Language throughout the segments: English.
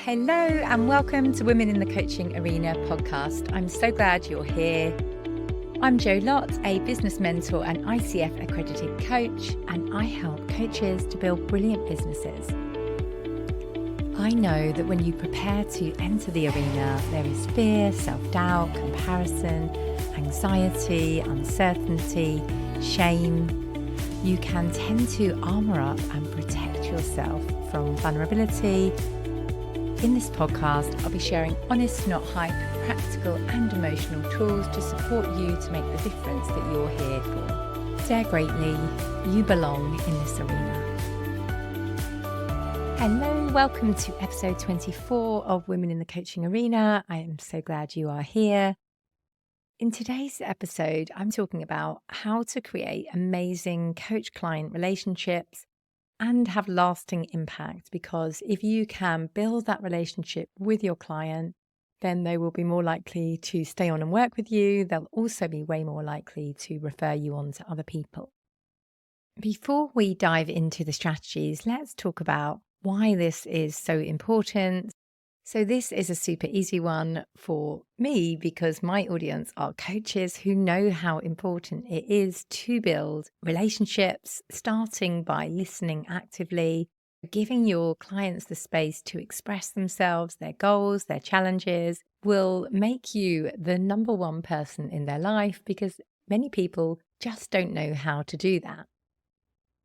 Hello and welcome to Women in the Coaching Arena podcast. I'm so glad you're here. I'm Jo Lott, a business mentor and ICF-accredited coach, and I help coaches to build brilliant businesses. I know that when you prepare to enter the arena, there is fear, self-doubt, comparison, anxiety, uncertainty, shame. You can tend to armour up and protect yourself from vulnerability. In this podcast, I'll be sharing honest, not hype, practical and emotional tools to support you to make the difference that you're here for. Dare greatly, you belong in this arena. Hello, welcome to episode 24 of Women in the Coaching Arena. I am so glad you are here. In today's episode, I'm talking about how to create amazing coach-client relationships and have lasting impact, because if you can build that relationship with your client, then they will be more likely to stay on and work with you. They'll also be way more likely to refer you on to other people. Before we dive into the strategies, let's talk about why this is so important. So this is a super easy one for me because my audience are coaches who know how important it is to build relationships, starting by listening actively, giving your clients the space to express themselves, their goals, their challenges will make you the number one person in their life, because many people just don't know how to do that.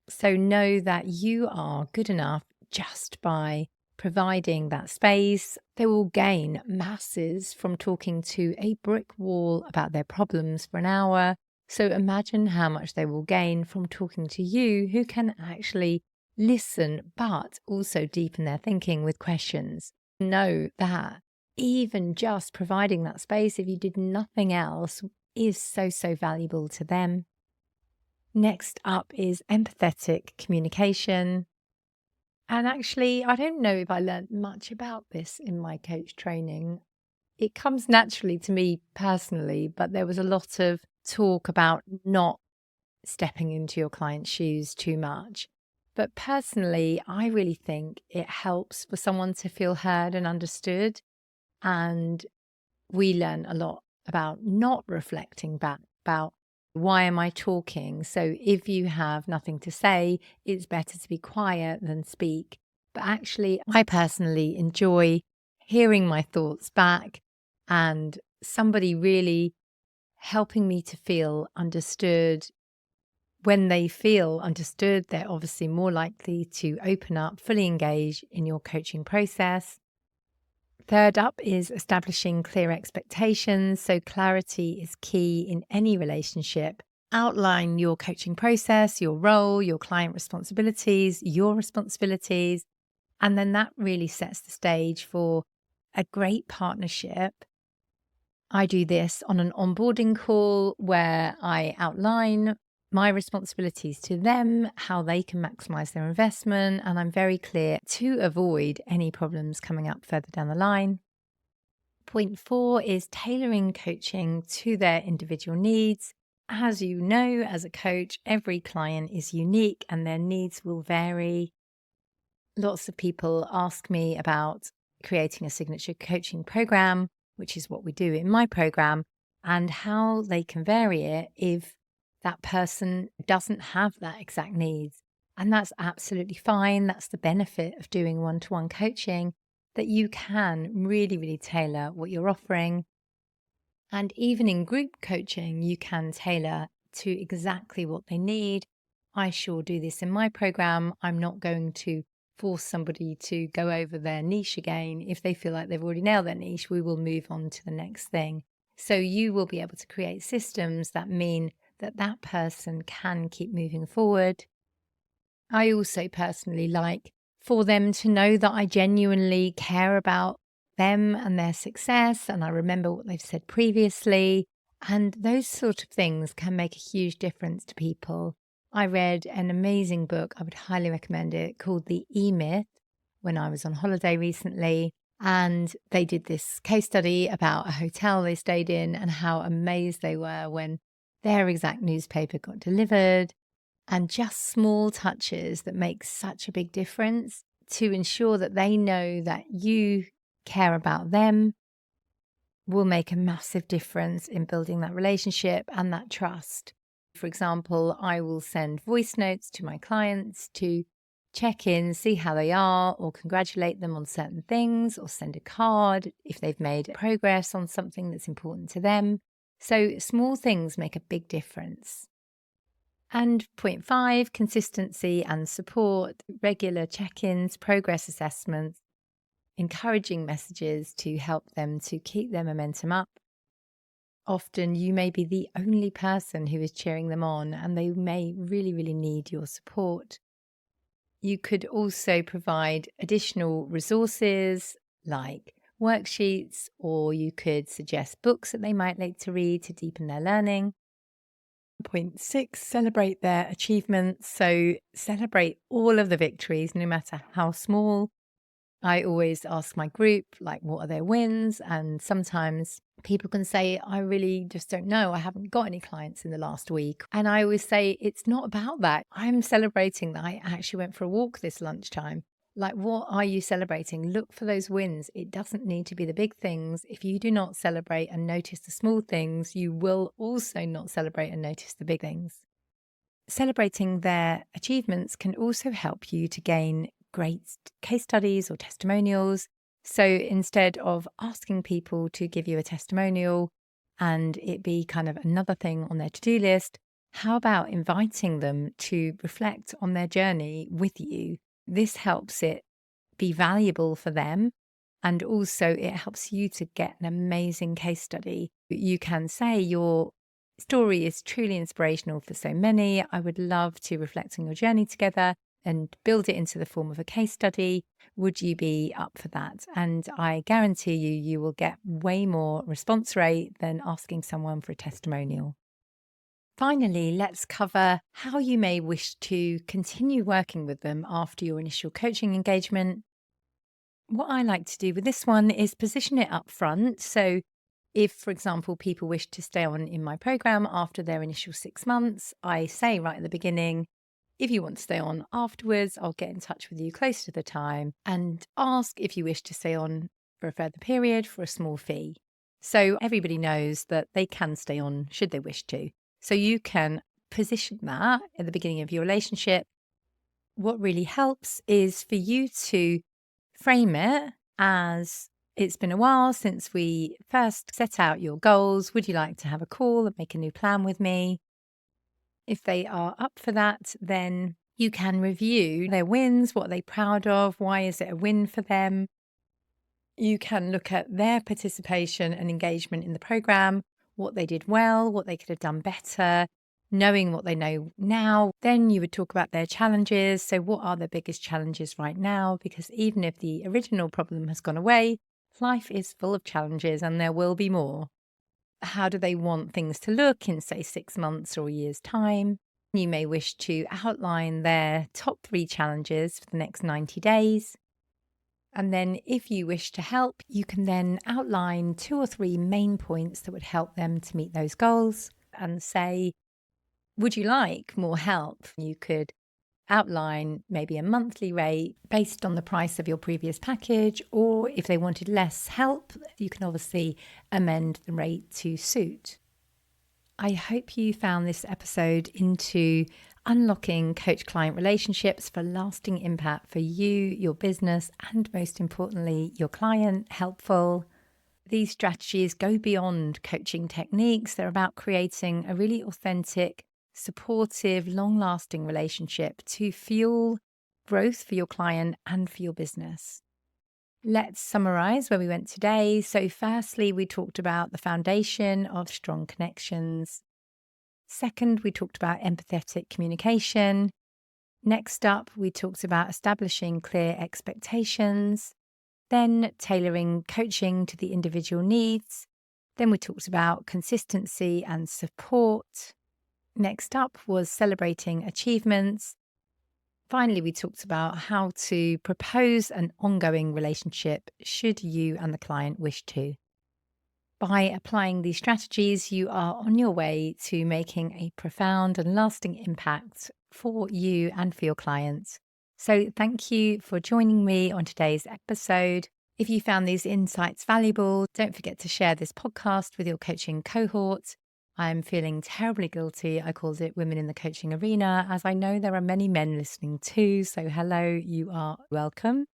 So know that you are good enough just by providing that space. They will gain masses from talking to a brick wall about their problems for an hour. So imagine how much they will gain from talking to you, who can actually listen, but also deepen their thinking with questions. Know that even just providing that space, if you did nothing else, is so valuable to them. Next up is empathetic communication. And actually, I don't know if I learned much about this in my coach training. It comes naturally to me personally, but there was a lot of talk about not stepping into your client's shoes too much. But personally, I really think it helps for someone to feel heard and understood. And we learn a lot about not reflecting back about why am I talking? So if you have nothing to say, it's better to be quiet than speak. But actually, I personally enjoy hearing my thoughts back and somebody really helping me to feel understood. When they feel understood, they're obviously more likely to open up, fully engage in your coaching process. Third up is establishing clear expectations. So clarity is key in any relationship. Outline your coaching process, your role, your client responsibilities, your responsibilities. And then that really sets the stage for a great partnership. I do this on an onboarding call where I outline my responsibilities to them, how they can maximize their investment, and I'm very clear to avoid any problems coming up further down the line. Point 4 is tailoring coaching to their individual needs. As you know, as a coach, every client is unique and their needs will vary. Lots of people ask me about creating a signature coaching program, which is what we do in my program, and how they can vary it if that person doesn't have that exact needs. And that's absolutely fine. That's the benefit of doing one-to-one coaching, that you can really tailor what you're offering. And even in group coaching, you can tailor to exactly what they need. I sure do this in my program. I'm not going to force somebody to go over their niche again. If they feel like they've already nailed their niche, we will move on to the next thing. So you will be able to create systems that mean that person can keep moving forward. I also personally like for them to know that I genuinely care about them and their success, and I remember what they've said previously, and those sort of things can make a huge difference to people. I read an amazing book, I would highly recommend it, called The E-Myth when I was on holiday recently, and they did this case study about a hotel they stayed in and how amazed they were when their exact newspaper got delivered, and just small touches that make such a big difference. to ensure that they know that you care about them will make a massive difference in building that relationship and that trust. For example, I will send voice notes to my clients to check in, see how they are, or congratulate them on certain things, or send a card if they've made progress on something that's important to them. So small things make a big difference. And point 5, consistency and support, regular check-ins, progress assessments, encouraging messages to help them to keep their momentum up. Often you may be the only person who is cheering them on, and they may really, really need your support. You could also provide additional resources like worksheets, or you could suggest books that they might like to read to deepen their learning. Point 6, celebrate their achievements. So celebrate all of the victories, no matter how small. I always ask my group, like, what are their wins? And sometimes people can say, I really just don't know. I haven't got any clients in the last week. And I always say, it's not about that. I'm celebrating that I actually went for a walk this lunchtime. Like, what are you celebrating? Look for those wins. It doesn't need to be the big things. If you do not celebrate and notice the small things, you will also not celebrate and notice the big things. Celebrating their achievements can also help you to gain great case studies or testimonials. So instead of asking people to give you a testimonial and it be kind of another thing on their to-do list, how about inviting them to reflect on their journey with you? This helps it be valuable for them. And also it helps you to get an amazing case study. You can say your story is truly inspirational for so many. I would love to reflect on your journey together and build it into the form of a case study. Would you be up for that? And I guarantee you, you will get way more response rate than asking someone for a testimonial. Finally, let's cover how you may wish to continue working with them after your initial coaching engagement. What I like to do with this one is position it up front. So if, for example, people wish to stay on in my program after their initial 6 months, I say right at the beginning, if you want to stay on afterwards, I'll get in touch with you close to the time and ask if you wish to stay on for a further period for a small fee. So everybody knows that they can stay on should they wish to. So you can position that at the beginning of your relationship. What really helps is for you to frame it as, it's been a while since we first set out your goals. Would you like to have a call and make a new plan with me? If they are up for that, then you can review their wins. What are they proud of? Why is it a win for them? You can look at their participation and engagement in the program, what they did well, what they could have done better, knowing what they know now. Then you would talk about their challenges. So what are their biggest challenges right now? Because even if the original problem has gone away, life is full of challenges and there will be more. How do they want things to look in, say, 6 months or a year's time? You may wish to outline their top 3 challenges for the next 90 days. And then if you wish to help, you can then outline 2 or 3 main points that would help them to meet those goals and say, would you like more help? You could outline maybe a monthly rate based on the price of your previous package, or if they wanted less help, you can obviously amend the rate to suit. I hope you found this episode into unlocking coach-client relationships for lasting impact for you, your business, and most importantly, your client helpful. These strategies go beyond coaching techniques. They're about creating a really authentic, supportive, long-lasting relationship to fuel growth for your client and for your business. Let's summarize where we went today. So firstly, we talked about the foundation of strong connections. Second, we talked about empathetic communication. Next up, we talked about establishing clear expectations, then tailoring coaching to the individual needs. Then we talked about consistency and support. Next up was celebrating achievements. Finally, we talked about how to propose an ongoing relationship should you and the client wish to. By applying these strategies, you are on your way to making a profound and lasting impact for you and for your clients. So thank you for joining me on today's episode. If you found these insights valuable, don't forget to share this podcast with your coaching cohort. I'm feeling terribly guilty. I called it Women in the Coaching Arena, as I know there are many men listening too. So hello, you are welcome.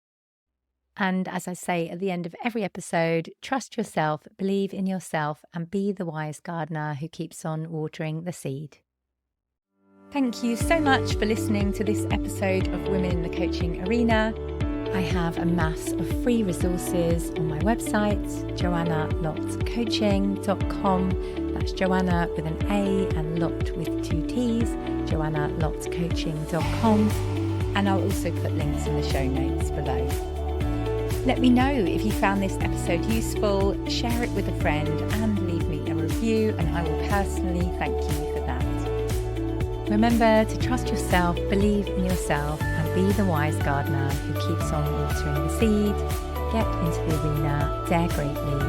And as I say at the end of every episode, trust yourself, believe in yourself, and be the wise gardener who keeps on watering the seed. Thank you so much for listening to this episode of Women in the Coaching Arena. I have a mass of free resources on my website, joannalottcoaching.com. That's Joanna with an A and Lott with 2 T's, joannalottcoaching.com. And I'll also put links in the show notes below. Let me know if you found this episode useful, share it with a friend and leave me a review, and I will personally thank you for that. Remember to trust yourself, believe in yourself, and be the wise gardener who keeps on watering the seed. Get into the arena, dare greatly,